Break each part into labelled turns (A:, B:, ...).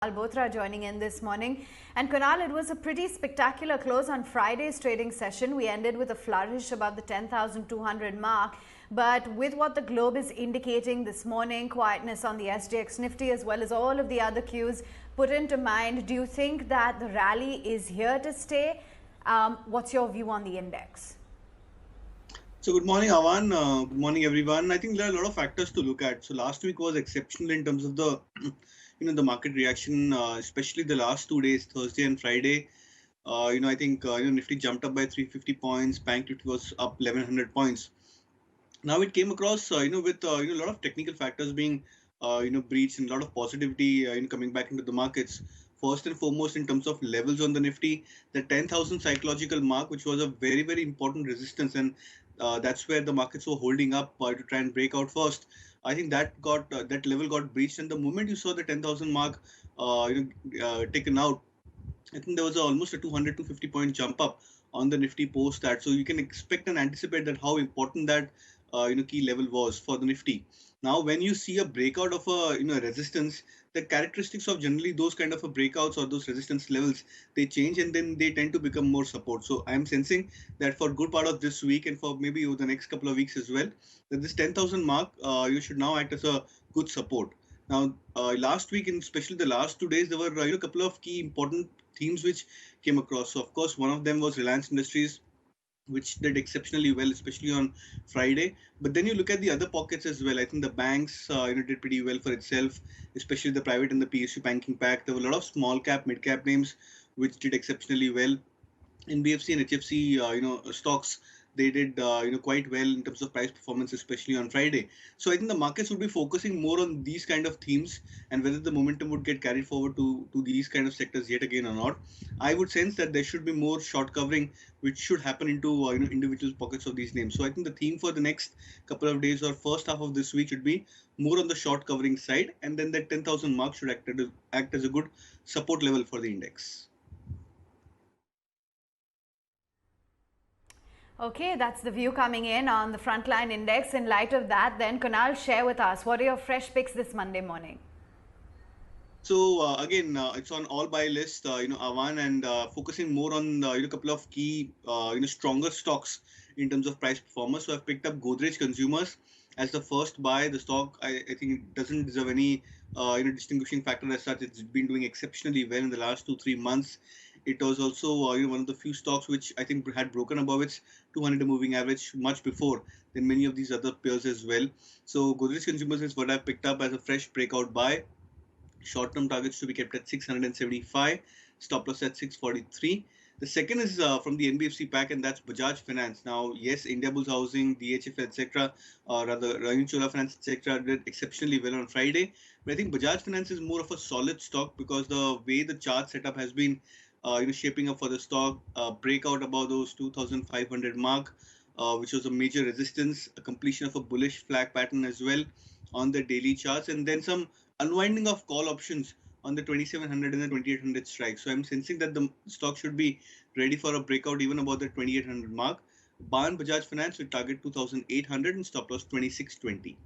A: Bothra joining in this morning. And Kunal, it was a pretty spectacular close on Friday's trading session. We ended with a flourish above the 10,200 mark. But with what the globe is indicating this morning, quietness on the SGX Nifty as well as all of the other cues put into mind, do you think that the rally is here to stay? What's your view on the index?
B: So good morning, Avan. Good morning, everyone. I think there are a lot of factors to look at. So last week was exceptional in terms of the, the market reaction, especially the last 2 days, Thursday and Friday. I think Nifty jumped up by 350 points. Bank Nifty was up 1100 points. Now it came across, with a lot of technical factors being, breached and a lot of positivity, coming back into the markets. First and foremost, in terms of levels on the Nifty, the 10,000 psychological mark, which was a very, very important resistance, and that's where the markets were holding up to try and break out first. I think that level got breached, and the moment you saw the 10,000 mark, taken out, I think there was almost a 200 to 50 point jump up on the Nifty post that. So you can expect and anticipate that how important that key level was for the Nifty. Now, when you see a breakout of a resistance, the characteristics of generally those kind of a breakouts or those resistance levels, they change and then they tend to become more support. So I am sensing that for good part of this week and for maybe over the next couple of weeks as well, that this 10,000 mark you should now act as a good support. Now, last week and especially the last 2 days, there were a couple of key important themes which came across. So, of course, one of them was Reliance Industries, which did exceptionally well, especially on Friday. But then you look at the other pockets as well. I think the banks, did pretty well for itself, especially the private and the PSU banking pack. There were a lot of small cap, mid cap names which did exceptionally well. NBFC and HFC, stocks, they did quite well in terms of price performance, especially on Friday. So I think the markets would be focusing more on these kind of themes and whether the momentum would get carried forward to these kind of sectors yet again or not. I would sense that there should be more short covering, which should happen into individual pockets of these names. So I think the theme for the next couple of days or first half of this week should be more on the short covering side, and then that 10,000 mark should act as a good support level for the index.
A: Okay, that's the view coming in on the Frontline Index. In light of that, then Kunal, share with us, what are your fresh picks this Monday morning?
B: So again, it's on all buy list, Avan, and focusing more on a couple of key, stronger stocks in terms of price performance. So I've picked up Godrej Consumers as the first buy. The stock, I think, it doesn't deserve any, distinguishing factor as such. It's been doing exceptionally well in the last 2-3 months. It was also, one of the few stocks which I think had broken above its 200 moving average much before than many of these other peers as well. So Godrej Consumers is what I picked up as a fresh breakout buy. Short-term targets to be kept at 675, stop loss at 643. The second is from the NBFC pack, and that's Bajaj Finance. Now, yes, Indiabulls Housing, DHFL, etc., or rather, Rahim Chola Finance, etc., did exceptionally well on Friday. But I think Bajaj Finance is more of a solid stock because the way the chart setup has been, shaping up for the stock, breakout above those 2,500 mark, which was a major resistance, a completion of a bullish flag pattern as well on the daily charts, and then some unwinding of call options on the 2700 and the 2800 strike. So I'm sensing that the stock should be ready for a breakout even above the 2800 mark. Ban Bajaj Finance will target 2800 and stop loss 2620.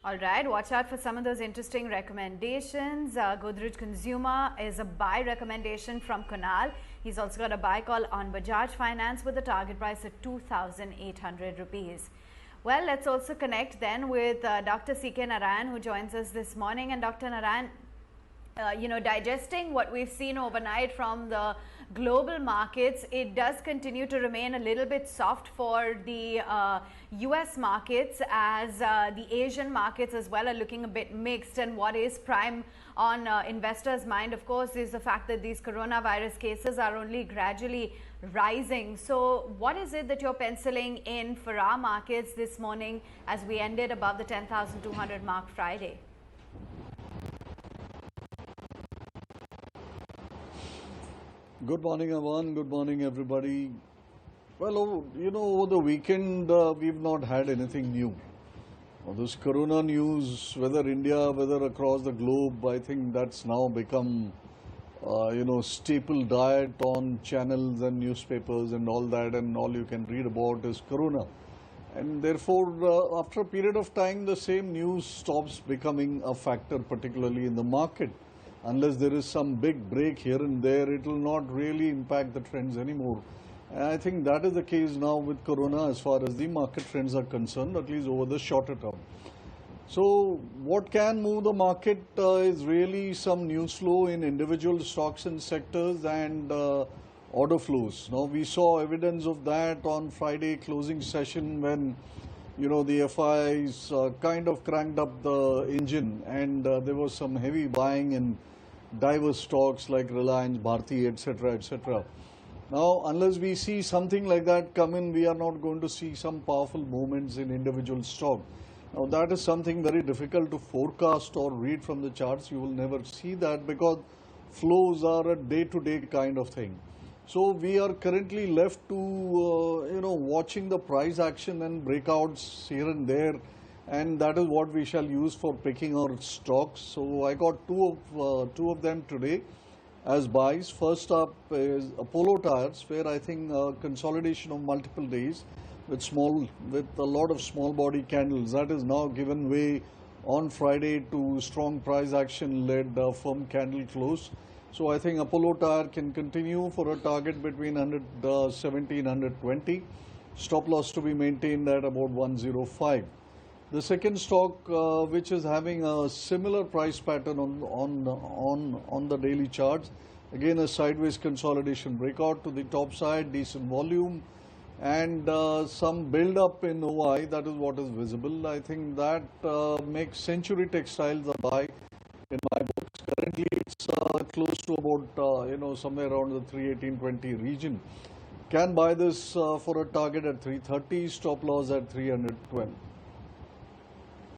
A: All right, watch out for some of those interesting recommendations. Godrej Consumer is a buy recommendation from Kunal. He's also got a buy call on Bajaj Finance with a target price of 2,800 rupees. Well, let's also connect then with Dr. C.K. Narayan, who joins us this morning. And Dr. Narayan, digesting what we've seen overnight from the global markets, it does continue to remain a little bit soft for the US markets, as the Asian markets as well are looking a bit mixed. And what is prime on investors' mind, of course, is the fact that these coronavirus cases are only gradually rising. So what is it that you're penciling in for our markets this morning as we ended above the 10,200 mark Friday?
C: Good morning, Avan. Good morning, everybody. Well, over the weekend, we've not had anything new. This corona news, whether India, whether across the globe, I think that's now become, staple diet on channels and newspapers and all that, and all you can read about is corona. And therefore, after a period of time, the same news stops becoming a factor, particularly in the market. Unless there is some big break here and there, it will not really impact the trends anymore. And I think that is the case now with Corona as far as the market trends are concerned, at least over the shorter term. So what can move the market is really some news flow in individual stocks and sectors and order flows. Now we saw evidence of that on Friday closing session when the FIs kind of cranked up the engine and there was some heavy buying in diverse stocks like Reliance, Bharti, etc., etc. Now, unless we see something like that come in, we are not going to see some powerful movements in individual stock. Now, that is something very difficult to forecast or read from the charts. You will never see that because flows are a day-to-day kind of thing. So, we are currently left to, watching the price action and breakouts here and there. And that is what we shall use for picking our stocks. So, I got two of them today as buys. First up is Apollo Tyres, where I think consolidation of multiple days with a lot of small body candles that is now given way on Friday to strong price action led firm candle close. So I think Apollo Tyre can continue for a target between 117, 120. Stop loss to be maintained at about 105. The second stock, which is having a similar price pattern on the daily charts, again a sideways consolidation breakout to the top side, decent volume, and some build up in OI. That is what is visible. I think that makes Century Textiles a buy in my books. Currently, it's close to about somewhere around the 318.20 region. Can buy this for a target at 330, stop loss at 312.